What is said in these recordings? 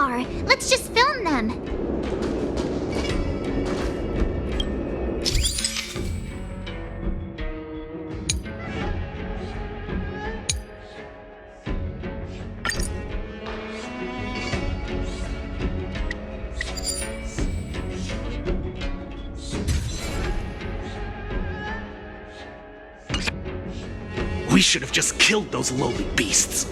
are. Let's just film them. We should have just killed those lowly beasts.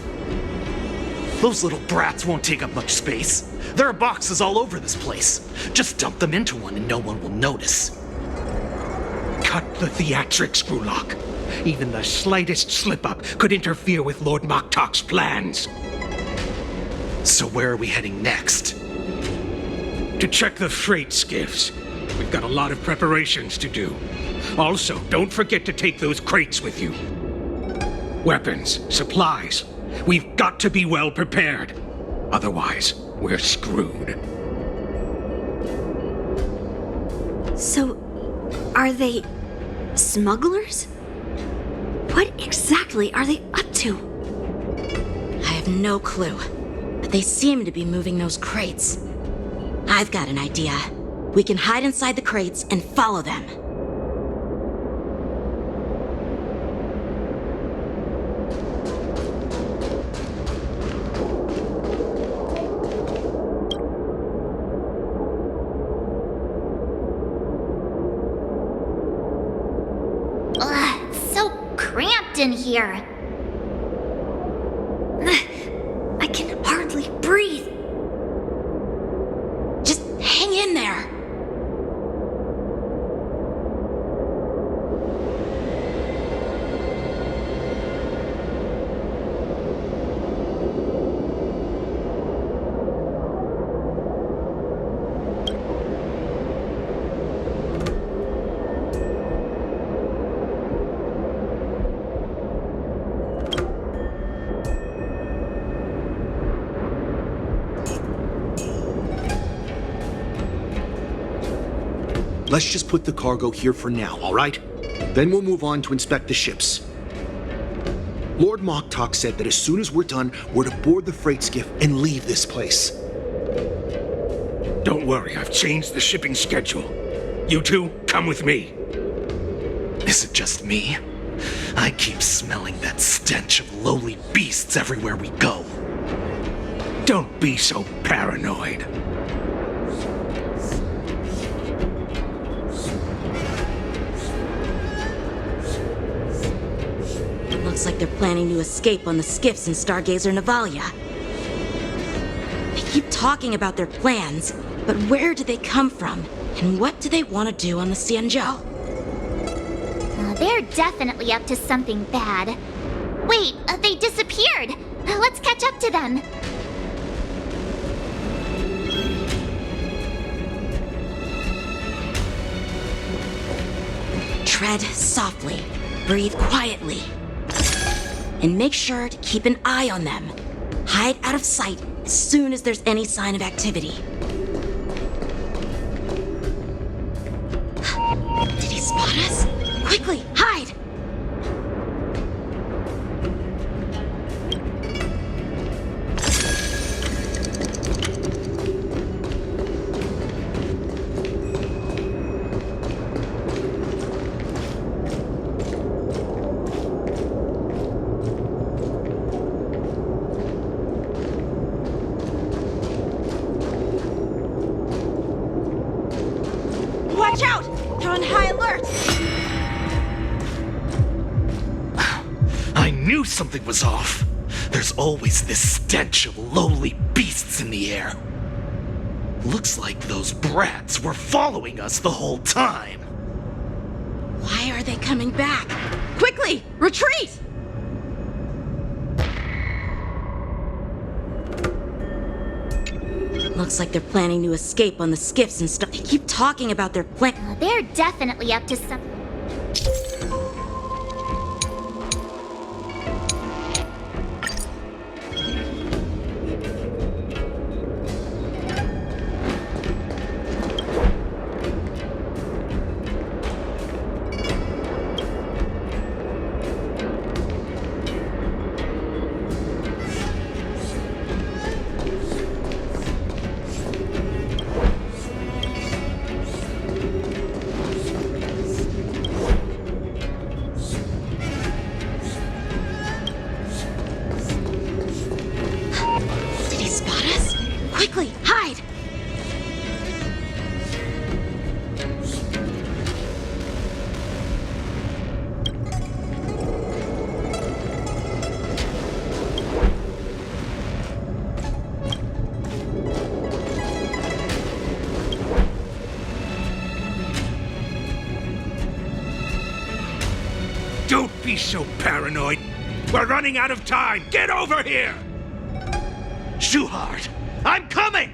Those little brats won't take up much space. There are boxes all over this place. Just dump them into one and no one will notice. Cut the theatrics, Grulok. Even the slightest slip-up could interfere with Lord Moktok's plans. So where are we heading next? To check the freight skiffs. We've got a lot of preparations to do. Also, don't forget to take those crates with you. Weapons, supplies. We've got to be well prepared. Otherwise, we're screwed. So, are they smugglers? What exactly are they up to? I have no clue, but they seem to be moving those crates. I've got an idea. We can hide inside the crates and follow them. In here. I can hardly breathe. Just hang in there. Let's just put the cargo here for now, all right? Then we'll move on to inspect the ships. Lord Moktok said that as soon as we're done, we're to board the freight skiff and leave this place. Don't worry, I've changed the shipping schedule. You two, come with me. Is it just me? I keep smelling that stench of lowly beasts everywhere we go. Don't be so paranoid. Looks like they're planning to escape on the skiffs in Stargazer Navalia. They keep talking about their plans, but where do they come from? And what do they want to do on the Xianzhou? They're definitely up to something bad. Wait, they disappeared! Let's catch up to them! Tread softly, breathe quietly. And make sure to keep an eye on them. Hide out of sight as soon as there's any sign of activity. Did he spot us? Quickly, hide! Watch out! They're on high alert! I knew something was off. There's always this stench of lowly beasts in the air. Looks like those brats were following us the whole time. Why are they coming back? Quickly, retreat! Looks like they're planning to escape on the skiffs and stuff. They keep talking about their plan. They're definitely up to something. be so paranoid. We're running out of time. Get over here! Shuhard, I'm coming!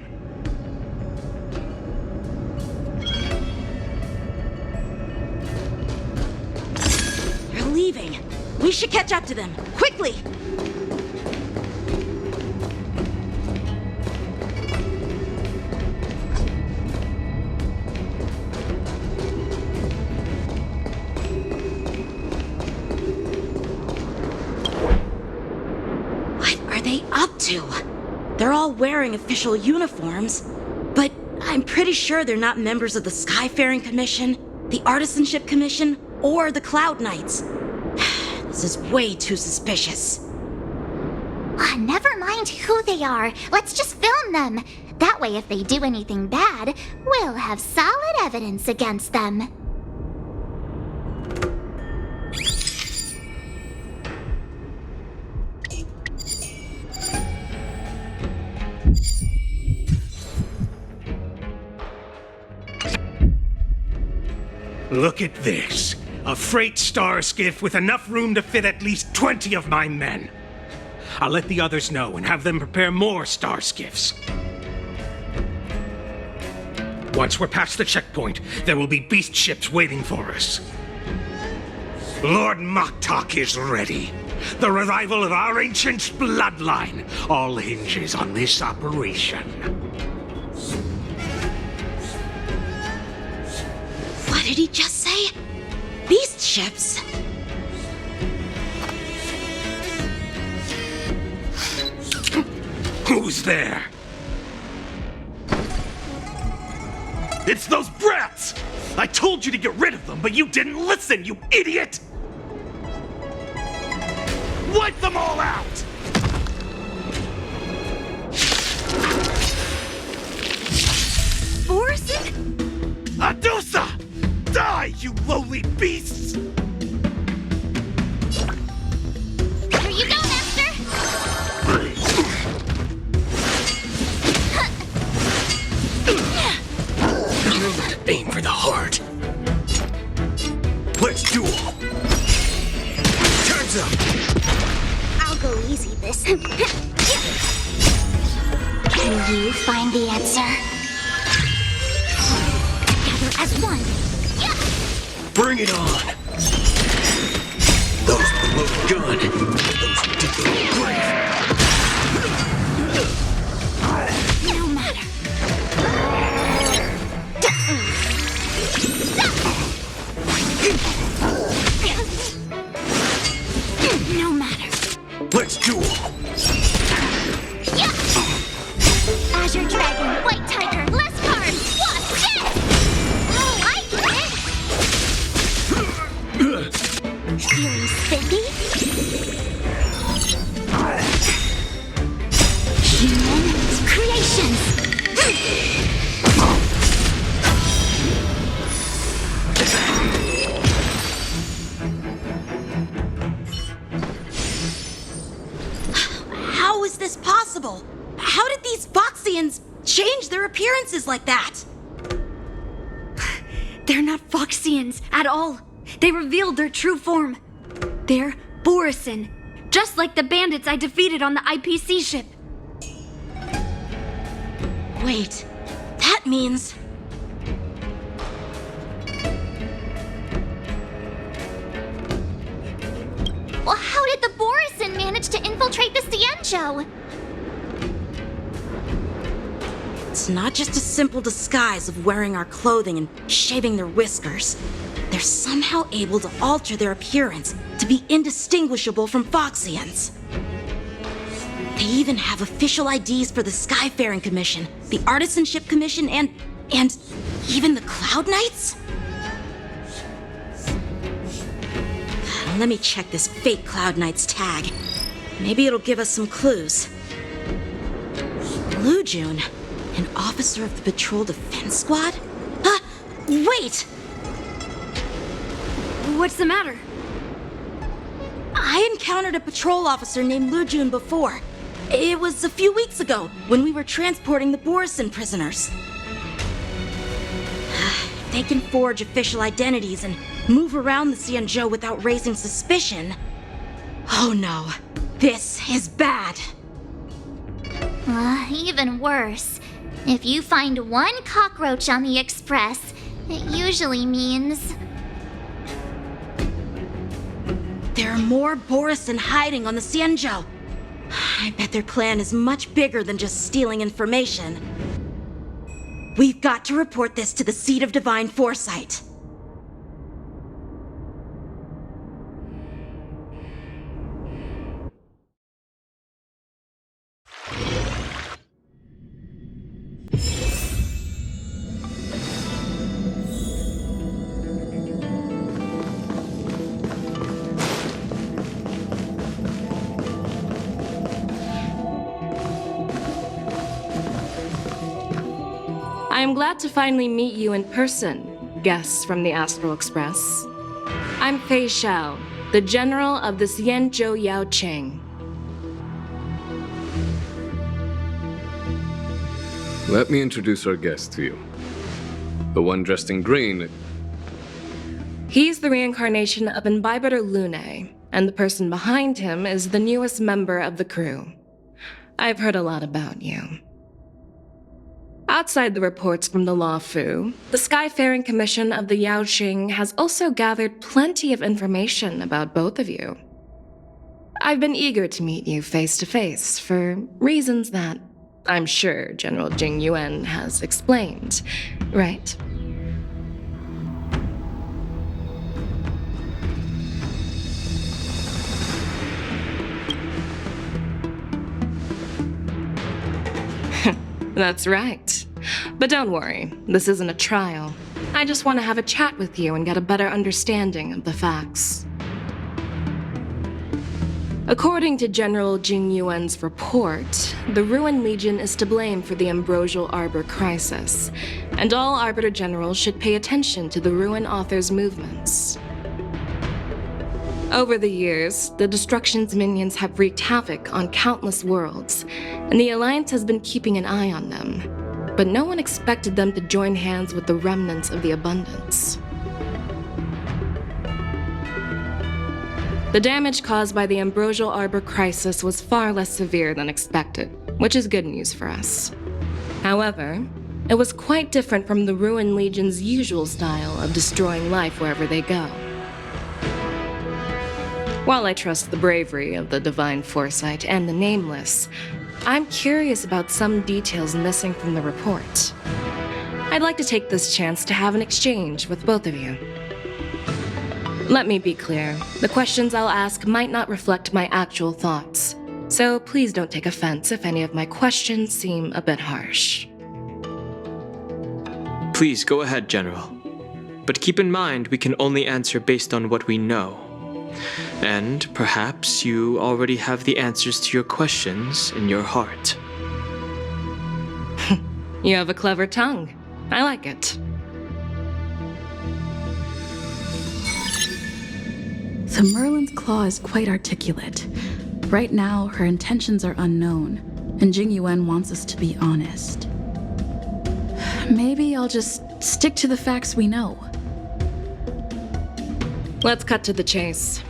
They're leaving. We should catch up to them. Quickly! Up to? They're all wearing official uniforms, but I'm pretty sure they're not members of the Skyfaring Commission, the Artisanship Commission, or the Cloud Knights. This is way too suspicious. Never mind who they are. Let's just film them. That way, if they do anything bad, we'll have solid evidence against them. Look at this. A freight star skiff with enough room to fit at least 20 of my men. I'll let the others know and have them prepare more star skiffs. Once we're past the checkpoint, there will be beast ships waiting for us. Lord Moktok is ready. The revival of our ancient bloodline all hinges on this operation. What did he just say? Beast ships? Who's there? It's those brats! I told you to get rid of them, but you didn't listen, you idiot! Wipe them all out! Borisin? Adusa! Die, you lowly beasts! Here you go, Master! Remember to aim for the heart. Let's duel! Time's up! I'll go easy this. Can you find the answer? Together as one. Bring it on! Those who load gun, those who dig their own grave. No matter. No matter. Let's duel! Azure Dragon, White Tiger, less cards, Wasp, dead! Oh, I get it! Feeling spiffy? Human creations! How is this possible? How did these Foxians change their appearances like that? They're not Foxians at all. They revealed their true form. They're borisin, just like the bandits I defeated on the IPC ship. Wait, that means... Well, how did the borisin manage to infiltrate the Xianzhou? It's not just a simple disguise of wearing our clothing and shaving their whiskers. They're somehow able to alter their appearance to be indistinguishable from Foxians. They even have official IDs for the Skyfaring Commission, the Artisanship Commission, and even the Cloud Knights? Let me check this fake Cloud Knight's tag. Maybe it'll give us some clues. Lujun, an officer of the Patrol Defense Squad? Wait! What's the matter? I encountered a patrol officer named Lujun before. It was a few weeks ago when we were transporting the Borisin prisoners. they can forge official identities and move around the Xianzhou without raising suspicion... Oh no, this is bad. Even worse. If you find one cockroach on the Express, it usually means... There are more borisin hiding on the Xianzhou. I bet their plan is much bigger than just stealing information. We've got to report this to the Seat of Divine Foresight. I am glad to finally meet you in person, guests from the Astral Express. I'm Feixiao, the General of the Xianzhou Yaoqing. Let me introduce our guest to you. The one dressed in green. He's the reincarnation of Imbibitor Lune, and the person behind him is the newest member of the crew. I've heard a lot about you. Outside the reports from the Luofu, the Skyfaring Commission of the Yaoqing has also gathered plenty of information about both of you. I've been eager to meet you face to face for reasons that I'm sure General Jing Yuan has explained, right? That's right. But don't worry, this isn't a trial. I just want to have a chat with you and get a better understanding of the facts. According to General Jing Yuan's report, the Ruin Legion is to blame for the Ambrosial Arbor crisis, and all Arbiter Generals should pay attention to the Ruin Author's movements. Over the years, the Destruction's minions have wreaked havoc on countless worlds, and the Alliance has been keeping an eye on them. But no one expected them to join hands with the remnants of the Abundance. The damage caused by the Ambrosial Arbor crisis was far less severe than expected, which is good news for us. However, it was quite different from the Ruin Legion's usual style of destroying life wherever they go. While I trust the bravery of the Divine Foresight and the Nameless, I'm curious about some details missing from the report. I'd like to take this chance to have an exchange with both of you. Let me be clear, the questions I'll ask might not reflect my actual thoughts, so please don't take offense if any of my questions seem a bit harsh. Please go ahead, General. But keep in mind we can only answer based on what we know. And perhaps you already have the answers to your questions in your heart. You have a clever tongue. I like it. So Merlin's claw is quite articulate. Right now, her intentions are unknown, and Jing Yuan wants us to be honest. Maybe I'll just stick to the facts we know. Let's cut to the chase.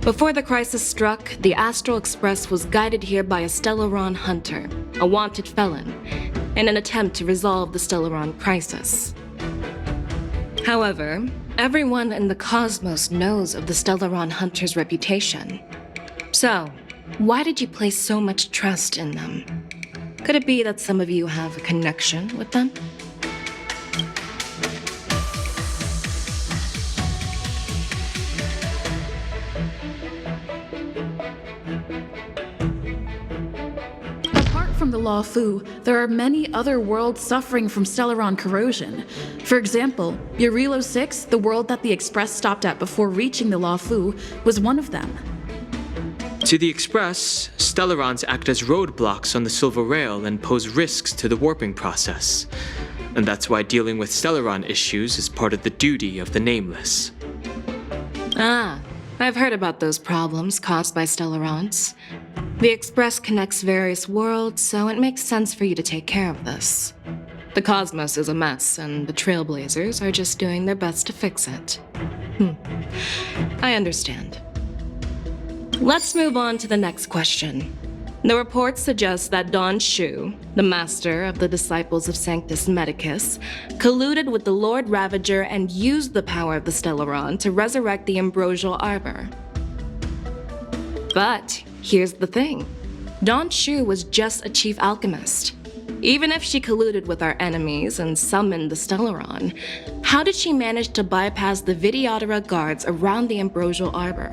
Before the crisis struck, the Astral Express was guided here by a Stellaron hunter, a wanted felon, in an attempt to resolve the Stellaron crisis. However, everyone in the cosmos knows of the Stellaron hunter's reputation. So, why did you place so much trust in them? Could it be that some of you have a connection with them? From the Luofu, there are many other worlds suffering from Stellaron corrosion. For example, Yarilo 6, the world that the Express stopped at before reaching the Luofu, was one of them. To the Express, Stellarons act as roadblocks on the Silver Rail and pose risks to the warping process. And that's why dealing with Stellaron issues is part of the duty of the Nameless. Ah, I've heard about those problems caused by Stellarons. The Express connects various worlds, so it makes sense for you to take care of this. The cosmos is a mess, and the Trailblazers are just doing their best to fix it. I understand. Let's move on to the next question. The report suggests that Don Shu, the master of the disciples of Sanctus Medicus, colluded with the Lord Ravager and used the power of the Stellaron to resurrect the Ambrosial Arbor. But here's the thing. Don Shu was just a chief alchemist. Even if she colluded with our enemies and summoned the Stellaron, how did she manage to bypass the Videodora guards around the Ambrosial Arbor?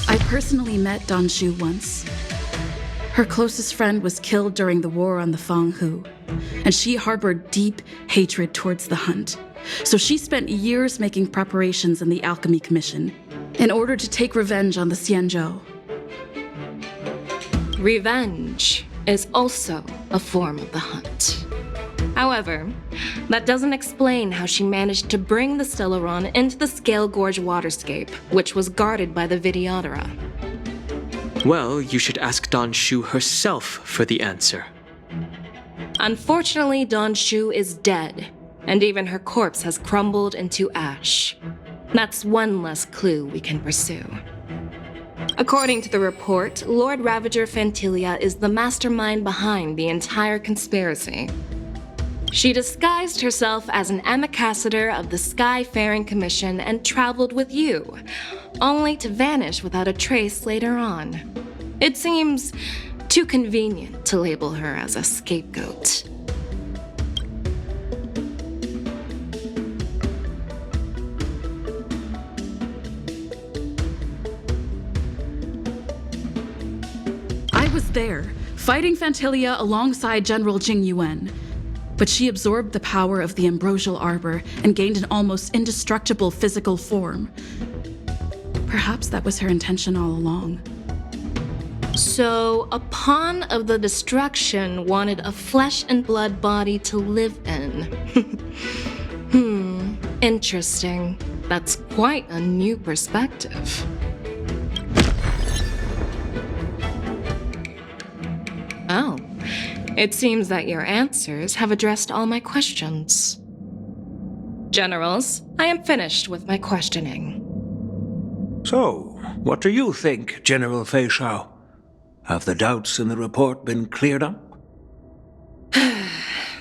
I personally met Don Shu once. Her closest friend was killed during the war on the Fanghu, and she harbored deep hatred towards the Hunt. So she spent years making preparations in the Alchemy Commission in order to take revenge on the Xianzhou. Revenge is also a form of the Hunt. However, that doesn't explain how she managed to bring the Stellaron into the Scale Gorge waterscape, which was guarded by the Videodora. Well, you should ask Don Shu herself for the answer. Unfortunately, Don Shu is dead, and even her corpse has crumbled into ash. That's one less clue we can pursue. According to the report, Lord Ravager Fantilia is the mastermind behind the entire conspiracy. She disguised herself as an ambassador of the Skyfaring Commission and traveled with you, only to vanish without a trace later on. It seems too convenient to label her as a scapegoat. I was there, fighting Fantilia alongside General Jing Yuan. But she absorbed the power of the Ambrosial Arbor and gained an almost indestructible physical form. Perhaps that was her intention all along. So, a pawn of the destruction wanted a flesh and blood body to live in. Interesting. That's quite a new perspective. Oh. It seems that your answers have addressed all my questions. Generals, I am finished with my questioning. So, what do you think, General Feixiao? Have the doubts in the report been cleared up?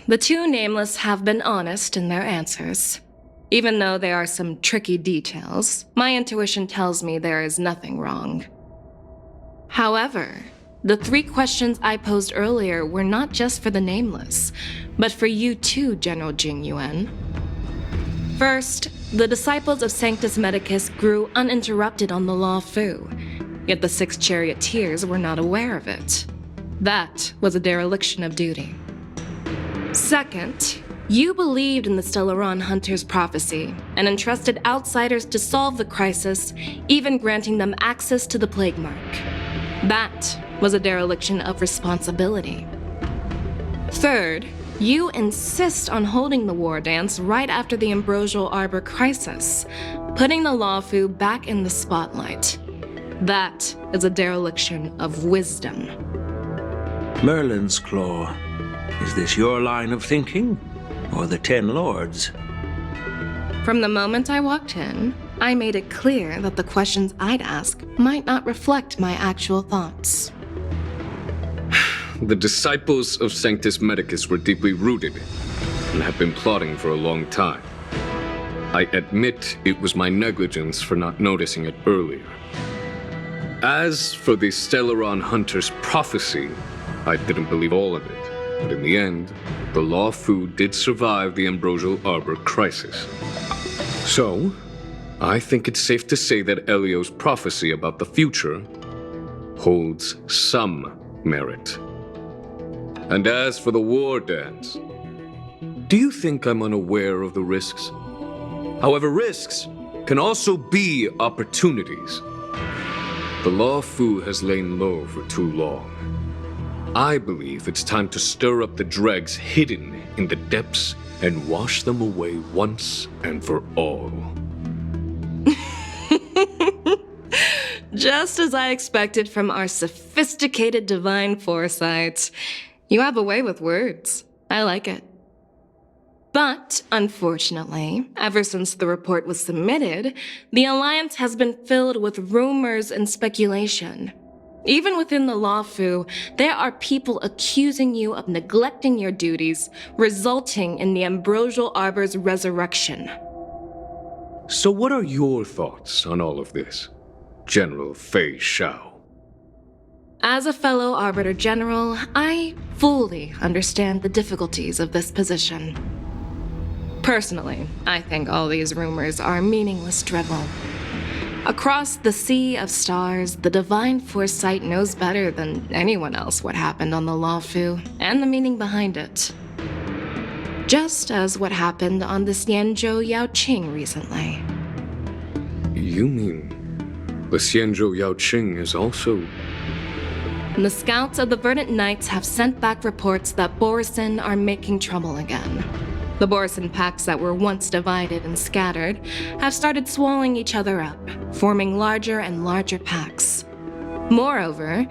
The two nameless have been honest in their answers. Even though there are some tricky details, my intuition tells me there is nothing wrong. However, the 3 questions I posed earlier were not just for the nameless, but for you too, General Jing Yuan. First, the disciples of Sanctus Medicus grew uninterrupted on the Luofu, yet the 6 charioteers were not aware of it. That was a dereliction of duty. Second, you believed in the Stellaron Hunter's prophecy and entrusted outsiders to solve the crisis, even granting them access to the Plague Mark. That was a dereliction of responsibility. Third, you insist on holding the war dance right after the Ambrosial Arbor crisis, putting the Luofu back in the spotlight. That is a dereliction of wisdom. Merlin's Claw. Is this your line of thinking, or the 10 Lords? From the moment I walked in, I made it clear that the questions I'd ask might not reflect my actual thoughts. The disciples of Sanctus Medicus were deeply rooted and have been plotting for a long time. I admit it was my negligence for not noticing it earlier. As for the Stellaron Hunter's prophecy, I didn't believe all of it, but in the end, the Luofu did survive the Ambrosial Arbor crisis. So, I think it's safe to say that Elio's prophecy about the future holds some merit. And as for the war dance, do you think I'm unaware of the risks? However, risks can also be opportunities. The Luofu has lain low for too long. I believe it's time to stir up the dregs hidden in the depths and wash them away once and for all. Just as I expected from our sophisticated divine foresight. You have a way with words. I like it. But, unfortunately, ever since the report was submitted, the Alliance has been filled with rumors and speculation. Even within the Luofu, there are people accusing you of neglecting your duties, resulting in the Ambrosial Arbor's resurrection. So what are your thoughts on all of this, General Feixiao? As a fellow Arbiter General, I fully understand the difficulties of this position. Personally, I think all these rumors are meaningless drivel. Across the sea of stars, the divine foresight knows better than anyone else what happened on the Luofu and the meaning behind it. Just as what happened on the Xianzhou Yaoqing recently. You mean the Xianzhou Yaoqing is also... The scouts of the Verdant Knights have sent back reports that borisin are making trouble again. The borisin packs that were once divided and scattered have started swallowing each other up, forming larger and larger packs. Moreover,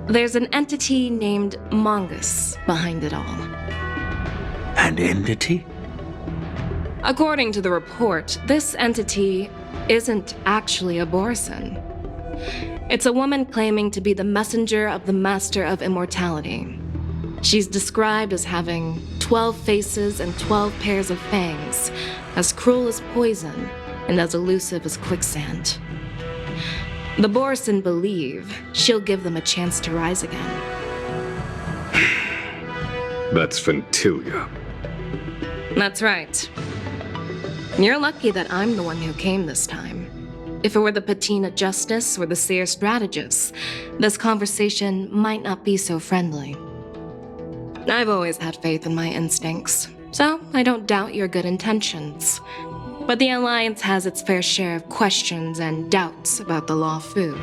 there's an entity named Mongoose behind it all. An entity? According to the report, this entity isn't actually a borisin. It's a woman claiming to be the messenger of the Master of Immortality. She's described as having 12 faces and 12 pairs of fangs, as cruel as poison and as elusive as quicksand. The borisin believe she'll give them a chance to rise again. That's Ventilia. That's right. You're lucky that I'm the one who came this time. If it were the Patina Justice or the Seer Strategist, this conversation might not be so friendly. I've always had faith in my instincts, so I don't doubt your good intentions. But the Alliance has its fair share of questions and doubts about the Luofu.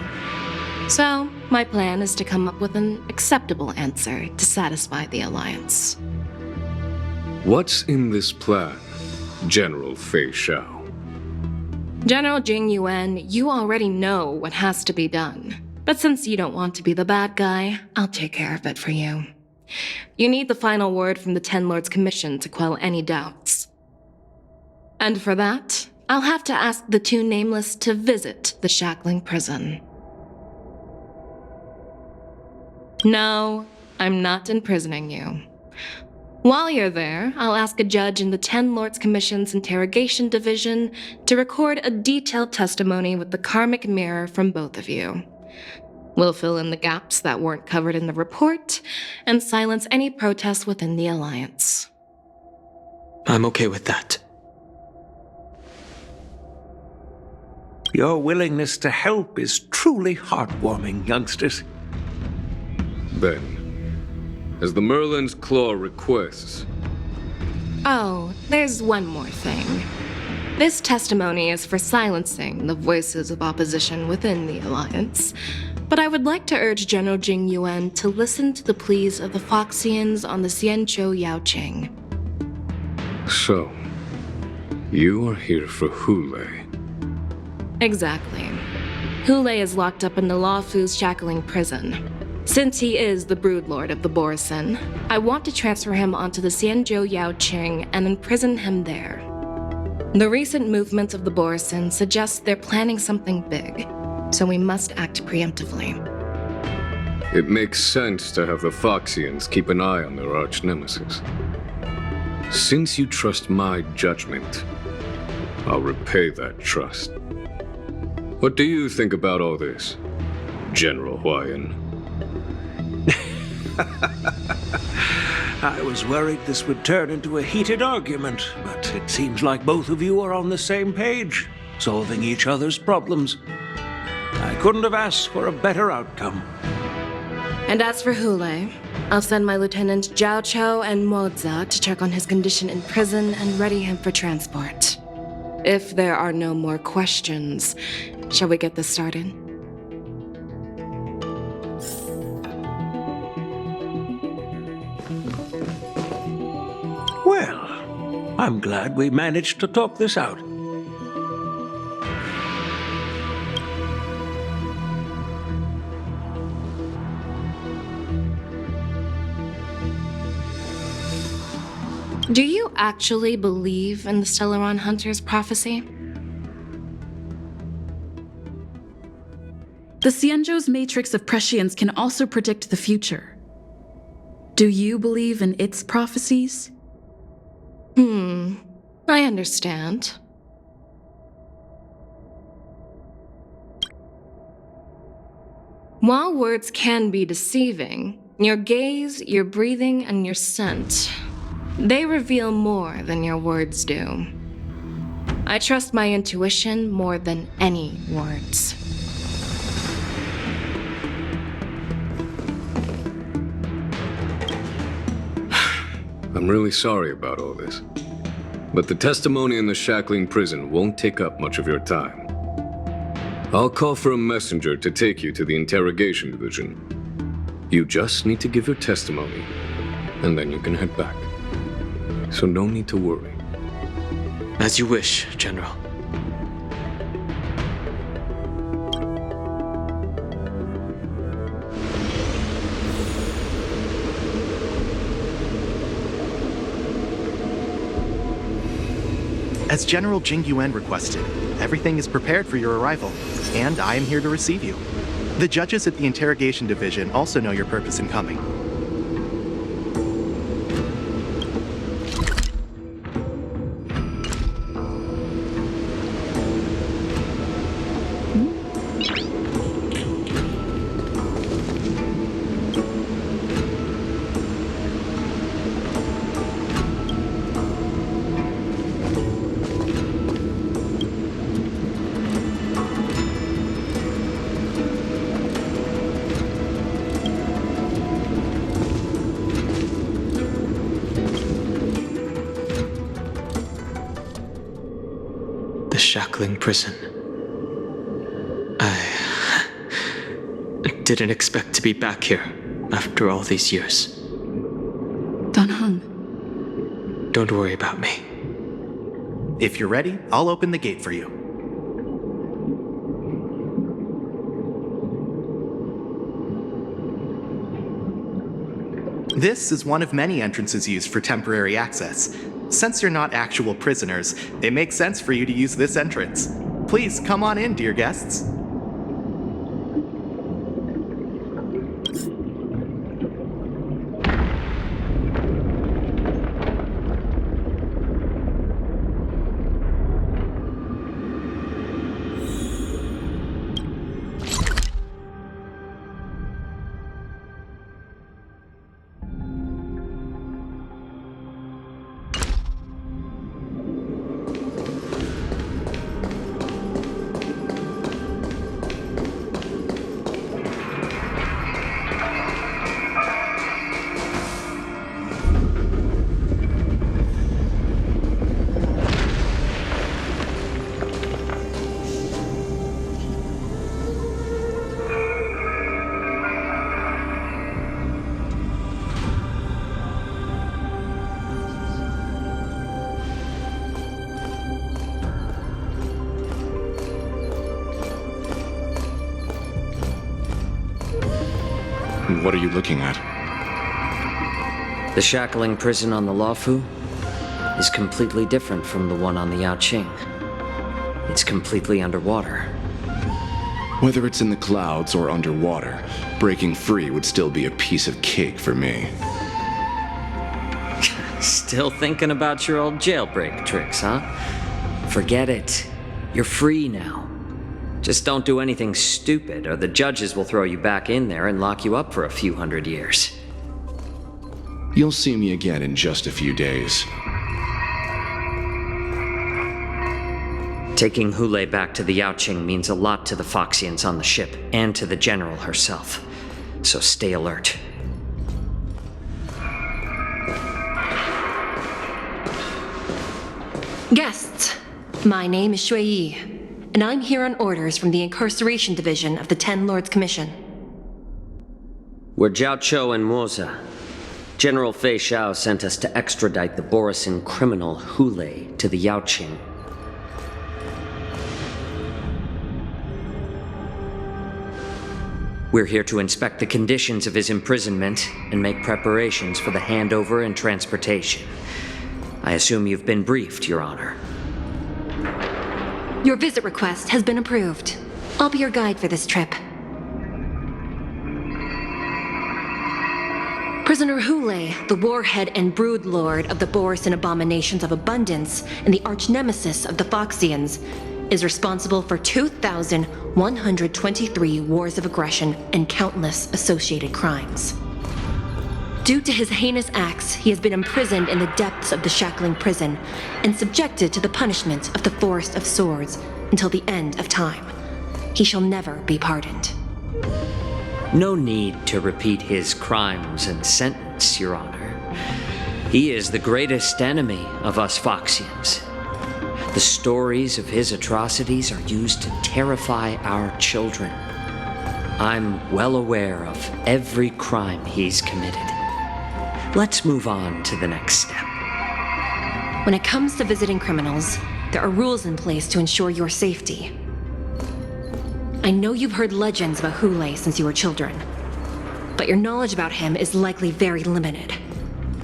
So, my plan is to come up with an acceptable answer to satisfy the Alliance. What's in this plan, General Feixiao? General Jing Yuan, you already know what has to be done. But since you don't want to be the bad guy, I'll take care of it for you. You need the final word from the Ten Lords Commission to quell any doubts. And for that, I'll have to ask the two Nameless to visit the Shackling Prison. No, I'm not imprisoning you. While you're there, I'll ask a judge in the Ten Lords Commission's Interrogation Division to record a detailed testimony with the karmic mirror from both of you. We'll fill in the gaps that weren't covered in the report and silence any protests within the Alliance. I'm okay with that. Your willingness to help is truly heartwarming, youngsters. Then, as the Merlin's Claw requests... Oh, there's one more thing. This testimony is for silencing the voices of opposition within the Alliance, but I would like to urge General Jing Yuan to listen to the pleas of the Foxians on the Xianzhou Yaoqing. So, you are here for Hoolay. Exactly. Hoolay is locked up in the Luofu's Shackling Prison. Since he is the broodlord of the borisin, I want to transfer him onto the Xianzhou Yaoqing and imprison him there. The recent movements of the borisin suggest they're planning something big, so we must act preemptively. It makes sense to have the Foxians keep an eye on their arch-nemesis. Since you trust my judgment, I'll repay that trust. What do you think about all this, General Huayan? I was worried this would turn into a heated argument, but it seems like both of you are on the same page, solving each other's problems. I couldn't have asked for a better outcome. And as for Hoolay, I'll send my Lieutenant Jiaoqiu and Moza to check on his condition in prison and ready him for transport. If there are no more questions, shall we get this started? Well, I'm glad we managed to talk this out. Do you actually believe in the Stellaron Hunter's prophecy? The Xianzhou's matrix of prescience can also predict the future. Do you believe in its prophecies? I understand. While words can be deceiving, your gaze, your breathing, and your scent, they reveal more than your words do. I trust my intuition more than any words. I'm really sorry about all this. But the testimony in the Shackling Prison won't take up much of your time. I'll call for a messenger to take you to the interrogation division. You just need to give your testimony, and then you can head back. So no need to worry. As you wish, General. As General Jing Yuan requested, everything is prepared for your arrival, and I am here to receive you. The judges at the interrogation division also know your purpose in coming. Shackling Prison. I didn't expect to be back here after all these years. Dan Heng. Don't worry about me. If you're ready, I'll open the gate for you. This is one of many entrances used for temporary access. Since you're not actual prisoners, it makes sense for you to use this entrance. Please come on in, dear guests. What are you looking at? The Shackling Prison on the Luofu is completely different from the one on the Yaoqing. It's completely underwater. Whether it's in the clouds or underwater, breaking free would still be a piece of cake for me. Still thinking about your old jailbreak tricks, huh? Forget it. You're free now. Just don't do anything stupid, or the judges will throw you back in there and lock you up for a few hundred years. You'll see me again in just a few days. Taking Hoolay back to the Yaoqing means a lot to the Foxians on the ship, and to the General herself. So stay alert. Guests, my name is Shui Yi, and I'm here on orders from the Incarceration Division of the Ten Lords Commission. We're Jiaoqiu and Moza. General Feixiao sent us to extradite the borisin criminal Hoolay to the Yaoqing. We're here to inspect the conditions of his imprisonment and make preparations for the handover and transportation. I assume you've been briefed, Your Honor. Your visit request has been approved. I'll be your guide for this trip. Prisoner Hoolay, the warhead and brood lord of the borisin abominations of abundance and the arch-nemesis of the Foxians, is responsible for 2,123 wars of aggression and countless associated crimes. Due to his heinous acts, he has been imprisoned in the depths of the Shackling Prison and subjected to the punishment of the Forest of Swords until the end of time. He shall never be pardoned. No need to repeat his crimes and sentence, Your Honor. He is the greatest enemy of us Foxians. The stories of his atrocities are used to terrify our children. I'm well aware of every crime he's committed. Let's move on to the next step. When it comes to visiting criminals, there are rules in place to ensure your safety. I know you've heard legends about Hoolay since you were children, but your knowledge about him is likely very limited.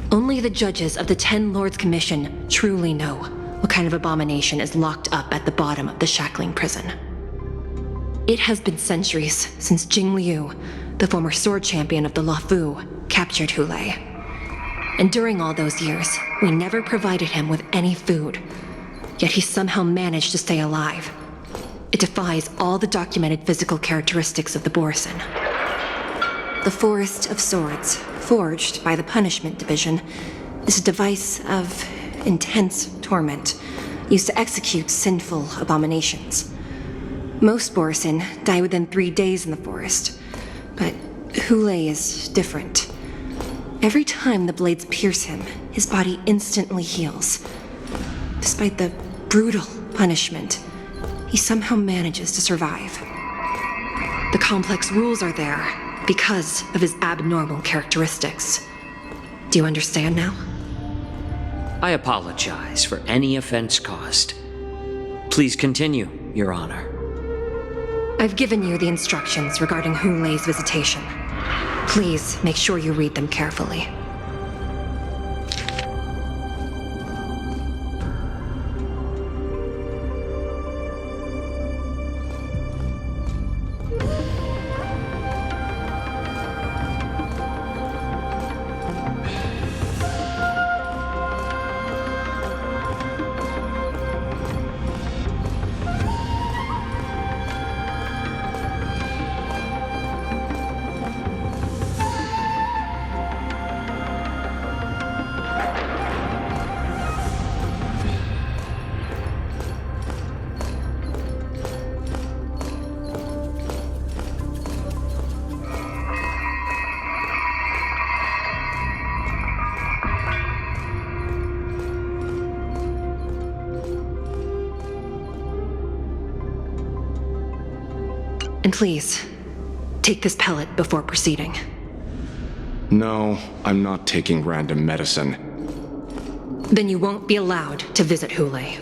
Only the judges of the Ten Lords Commission truly know what kind of abomination is locked up at the bottom of the Shackling Prison. It has been centuries since Jing Liu, the former sword champion of the Luofu, captured Hoolay. And during all those years, we never provided him with any food. Yet he somehow managed to stay alive. It defies all the documented physical characteristics of the borisin. The Forest of Swords, forged by the Punishment Division, is a device of intense torment, used to execute sinful abominations. Most borisin die within 3 days in the forest, but Hoolay is different. Every time the blades pierce him, his body instantly heals. Despite the brutal punishment, he somehow manages to survive. The complex rules are there because of his abnormal characteristics. Do you understand now? I apologize for any offense caused. Please continue, Your Honor. I've given you the instructions regarding Hoolay's visitation. Please make sure you read them carefully. And please, take this pellet before proceeding. No, I'm not taking random medicine. Then you won't be allowed to visit Hoolay.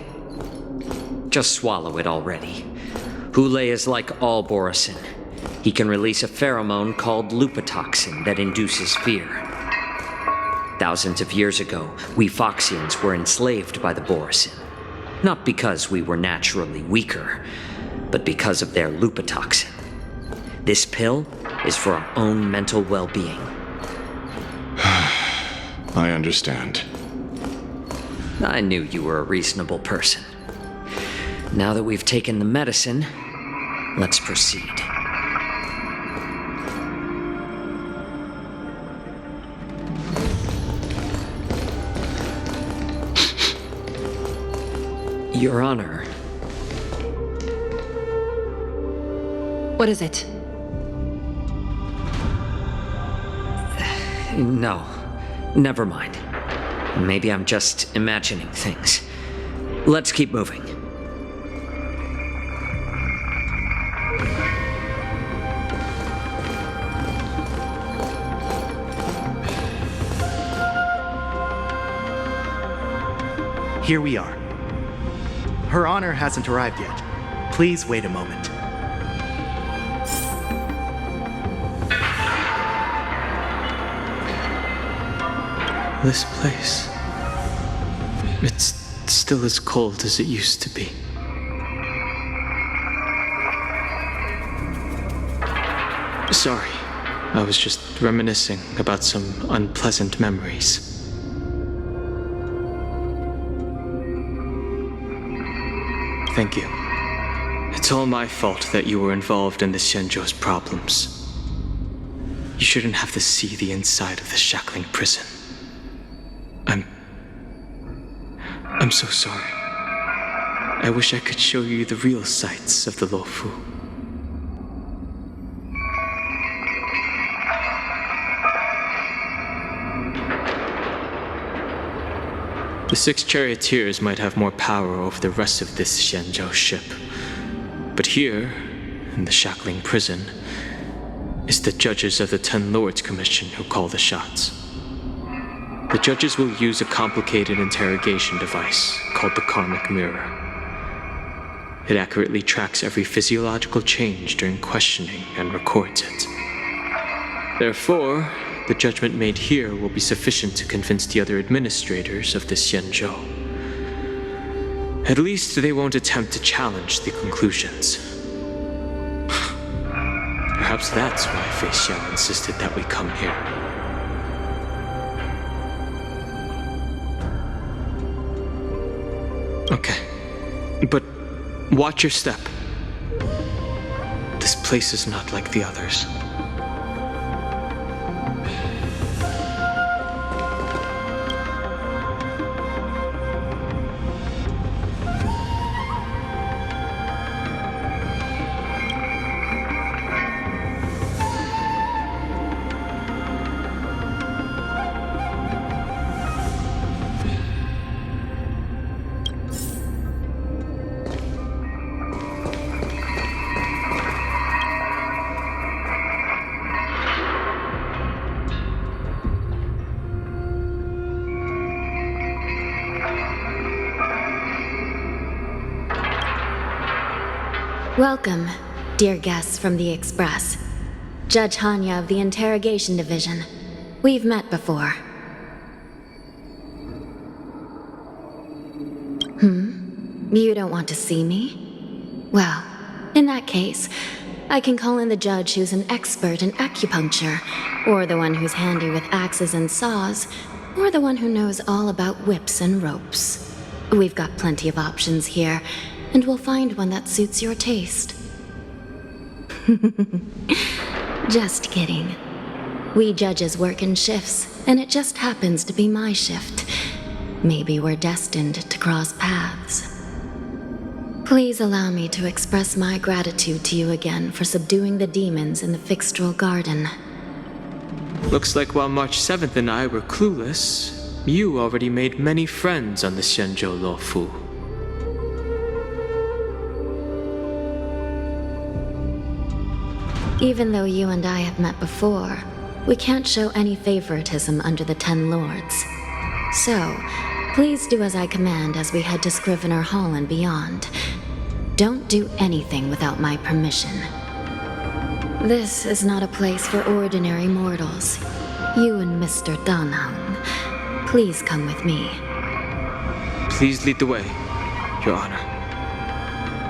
Just swallow it already. Hoolay is like all borisin. He can release a pheromone called lupatoxin that induces fear. Thousands of years ago, we Foxians were enslaved by the borisin. Not because we were naturally weaker, but because of their lupatoxin. This pill is for our own mental well-being. I understand. I knew you were a reasonable person. Now that we've taken the medicine, let's proceed. Your Honor. What is it? No, never mind. Maybe I'm just imagining things. Let's keep moving. Here we are. Her Honor hasn't arrived yet. Please wait a moment. This place. It's still as cold as it used to be. Sorry, I was just reminiscing about some unpleasant memories. Thank you. It's all my fault that you were involved in the Xianzhou's problems. You shouldn't have to see the inside of the Shackling Prison. I'm so sorry. I wish I could show you the real sights of the Luofu. The 6 charioteers might have more power over the rest of this Xianzhou ship. But here, in the Shackling Prison, is the judges of the 10 Lords Commission who call the shots. The judges will use a complicated interrogation device called the Karmic Mirror. It accurately tracks every physiological change during questioning and records it. Therefore, the judgment made here will be sufficient to convince the other administrators of the Xianzhou. At least they won't attempt to challenge the conclusions. Perhaps that's why Feixiao insisted that we come here. Okay, but watch your step. This place is not like the others. Welcome, dear guests from the Express. Judge Hanya of the Interrogation Division. We've met before. You don't want to see me? Well, in that case, I can call in the judge who's an expert in acupuncture, or the one who's handy with axes and saws, or the one who knows all about whips and ropes. We've got plenty of options here, and we'll find one that suits your taste. Just kidding. We judges work in shifts, and it just happens to be my shift. Maybe we're destined to cross paths. Please allow me to express my gratitude to you again for subduing the demons in the Fixtral Garden. Looks like while March 7th and I were clueless, you already made many friends on the Xianzhou Luofu. Even though you and I have met before, we can't show any favoritism under the 10 Lords. So, please do as I command as we head to Scrivener Hall and beyond. Don't do anything without my permission. This is not a place for ordinary mortals. You and Mr. Danheng, please come with me. Please lead the way, Your Honor.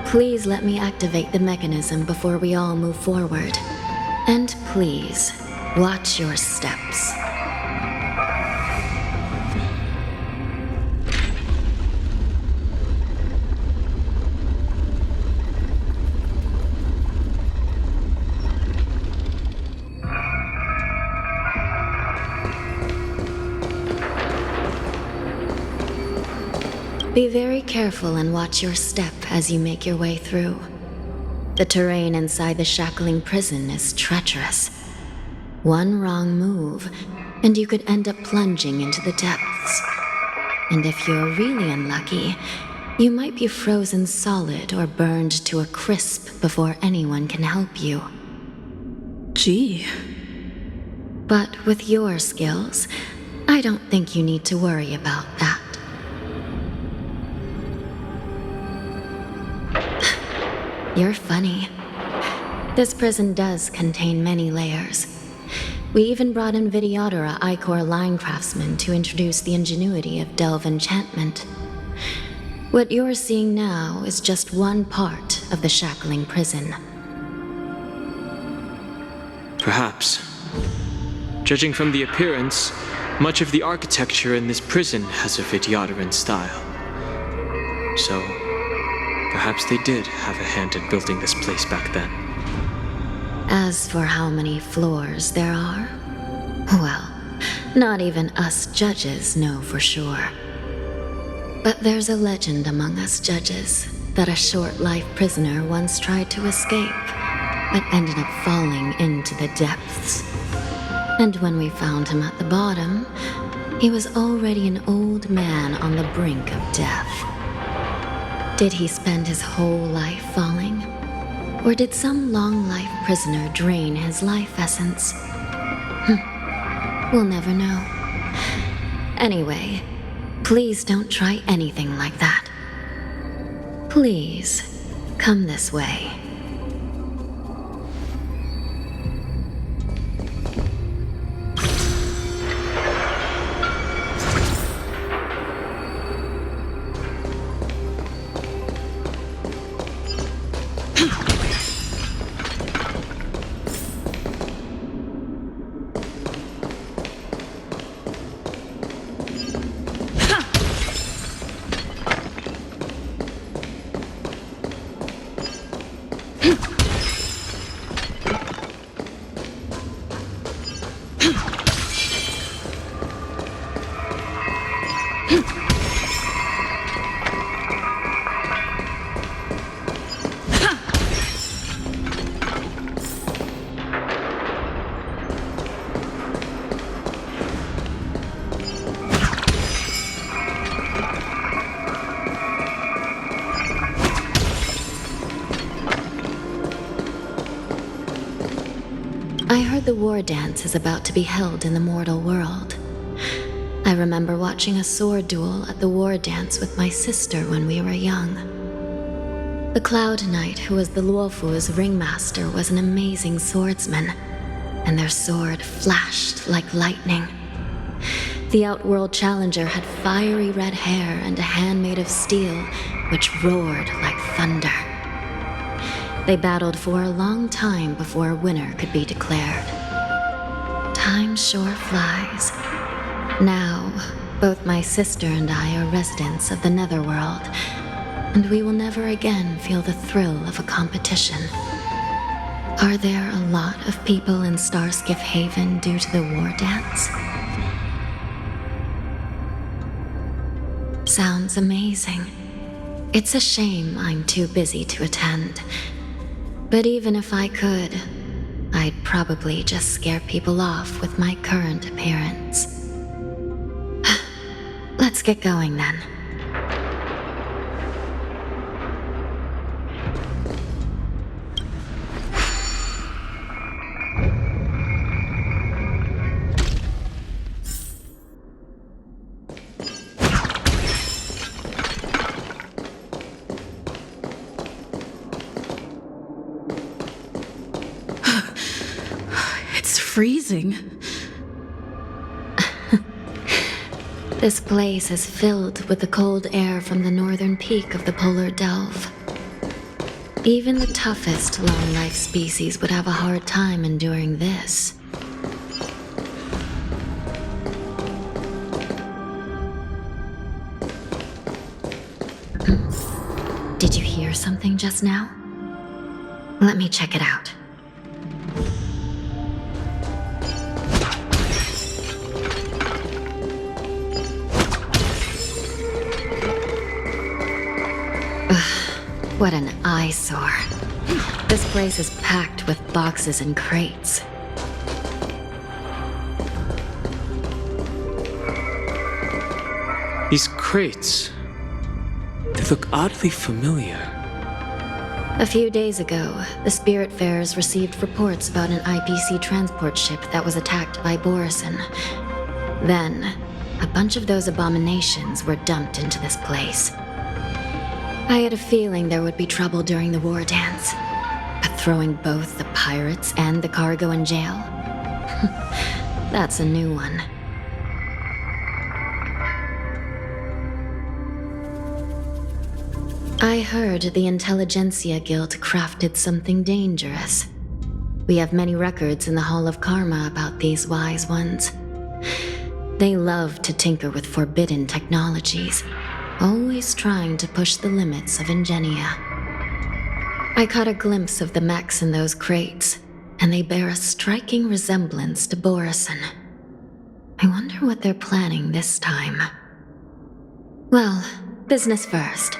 Please let me activate the mechanism before we all move forward. And please, watch your steps. Be very careful and watch your step as you make your way through. The terrain inside the Shackling Prison is treacherous. One wrong move, and you could end up plunging into the depths. And if you're really unlucky, you might be frozen solid or burned to a crisp before anyone can help you. Gee. But with your skills, I don't think you need to worry about that. You're funny. This prison does contain many layers. We even brought in Videodora Icor line craftsmen to introduce the ingenuity of delve enchantment. What you're seeing now is just one part of the Shackling Prison. Perhaps. Judging from the appearance, much of the architecture in this prison has a Vidyadoran style. So, perhaps they did have a hand in building this place back then. As for how many floors there are, well, not even us judges know for sure. But there's a legend among us judges that a short-life prisoner once tried to escape, but ended up falling into the depths. And when we found him at the bottom, he was already an old man on the brink of death. Did he spend his whole life falling? Or did some long-life prisoner drain his life essence? We'll never know. Anyway, please don't try anything like that. Please, come this way. I heard the war dance is about to be held in the mortal world. I remember watching a sword duel at the war dance with my sister when we were young. The Cloud Knight, who was the Luofu's ringmaster, was an amazing swordsman, and their sword flashed like lightning. The Outworld Challenger had fiery red hair and a hand made of steel, which roared like thunder. They battled for a long time before a winner could be declared. Time sure flies. Now, both my sister and I are residents of the Netherworld, and we will never again feel the thrill of a competition. Are there a lot of people in Starskiff Haven due to the war dance? Sounds amazing. It's a shame I'm too busy to attend. But even if I could, I'd probably just scare people off with my current appearance. Let's get going then. Freezing. This place is filled with the cold air from the northern peak of the polar delve. Even the toughest long-life species would have a hard time enduring this. Did you hear something just now? Let me check it out. What an eyesore. This place is packed with boxes and crates. These crates, they look oddly familiar. A few days ago, the Spiritfarers received reports about an IPC transport ship that was attacked by borisin. Then, a bunch of those abominations were dumped into this place. I had a feeling there would be trouble during the war dance, but throwing both the pirates and the cargo in jail? That's a new one. I heard the Intelligentsia Guild crafted something dangerous. We have many records in the Hall of Karma about these wise ones. They love to tinker with forbidden technologies, always trying to push the limits of ingenia. I caught a glimpse of the mechs in those crates, and they bear a striking resemblance to borisin. I wonder what they're planning this time. Well, business first.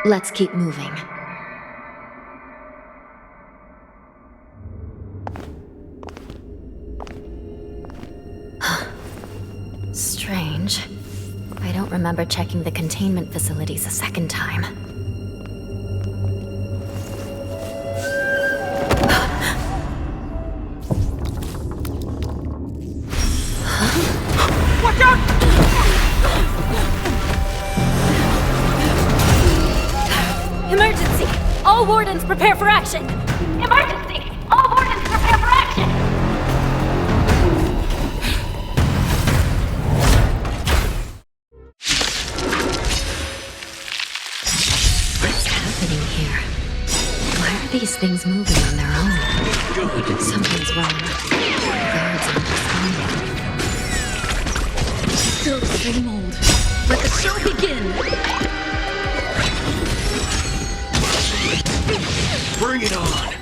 Let's keep moving. Strange. I don't remember checking the containment facilities a second time. Watch out! Emergency! All wardens prepare for action! Emergency! All wardens prepare for action! What's happening here? Why are these things moving on their own? Something's wrong. The guards aren't responding. Still the same old. Let the show begin! Bring it on!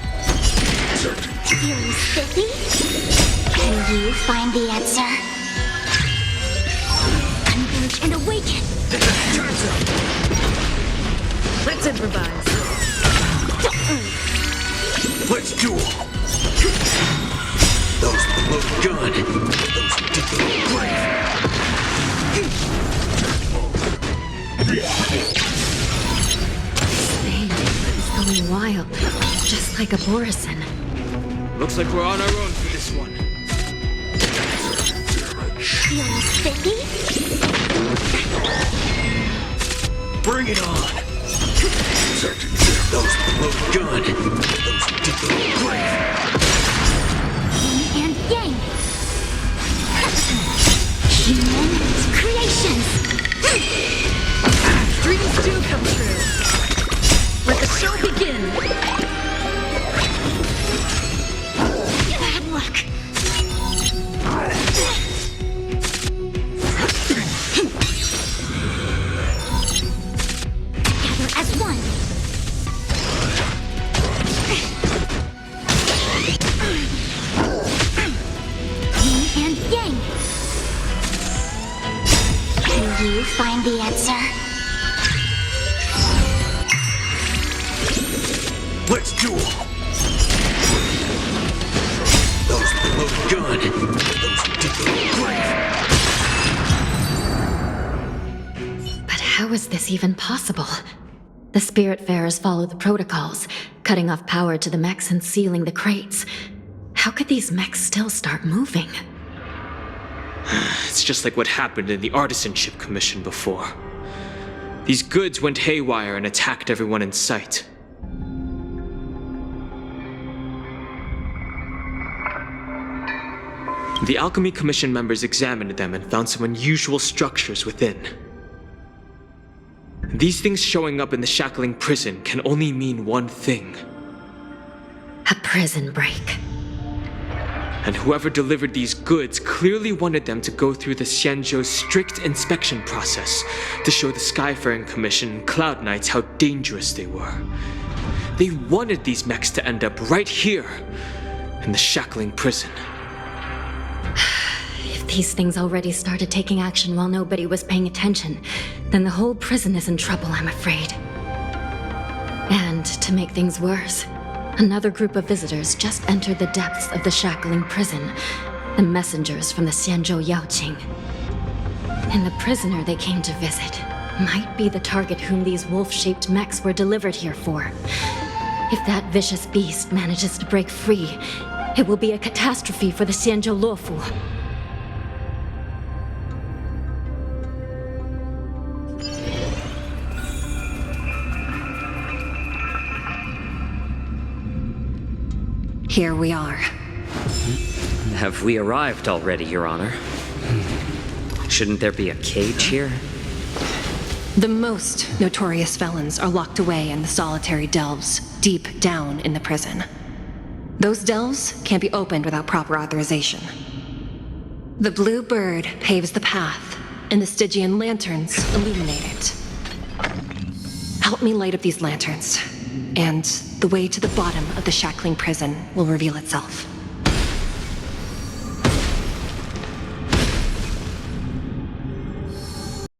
Feeling spiffy? Can you find the answer? Converge and awaken! Let's improvise. Let's duel! Those who load gun, those who dig the grave. Going wild, just like a borisin. Looks like we're on our own for this one. Feeling spiffy? Bring it on! Those who load gun, those who dig the grave. Yin and yang. Human creations. Dreams do come true. Let the show begin! Bad luck. Together as one. Yin and yang. Can you find the answer? Let's duel! Those who load gun, those who dig the grave. But how is this even possible? The Spiritfarers follow the protocols, cutting off power to the mechs and sealing the crates. How could these mechs still start moving? It's just like what happened in the Artisanship Commission before. These goods went haywire and attacked everyone in sight. The Alchemy Commission members examined them and found some unusual structures within. These things showing up in the Shackling Prison can only mean one thing. A prison break. And whoever delivered these goods clearly wanted them to go through the Xianzhou's strict inspection process to show the Skyfaring Commission and Cloud Knights how dangerous they were. They wanted these mechs to end up right here, in the Shackling Prison. If these things already started taking action while nobody was paying attention, then the whole prison is in trouble, I'm afraid. And to make things worse, another group of visitors just entered the depths of the Shackling Prison, the messengers from the Xianzhou Yaoqing. And the prisoner they came to visit might be the target whom these wolf-shaped mechs were delivered here for. If that vicious beast manages to break free, it will be a catastrophe for the Xianzhou Luofu. Here we are. Have we arrived already, Your Honor? Shouldn't there be a cage here? The most notorious felons are locked away in the solitary delves, deep down in the prison. Those delves can't be opened without proper authorization. The blue bird paves the path, and the Stygian lanterns illuminate it. Help me light up these lanterns, and the way to the bottom of the Shackling Prison will reveal itself.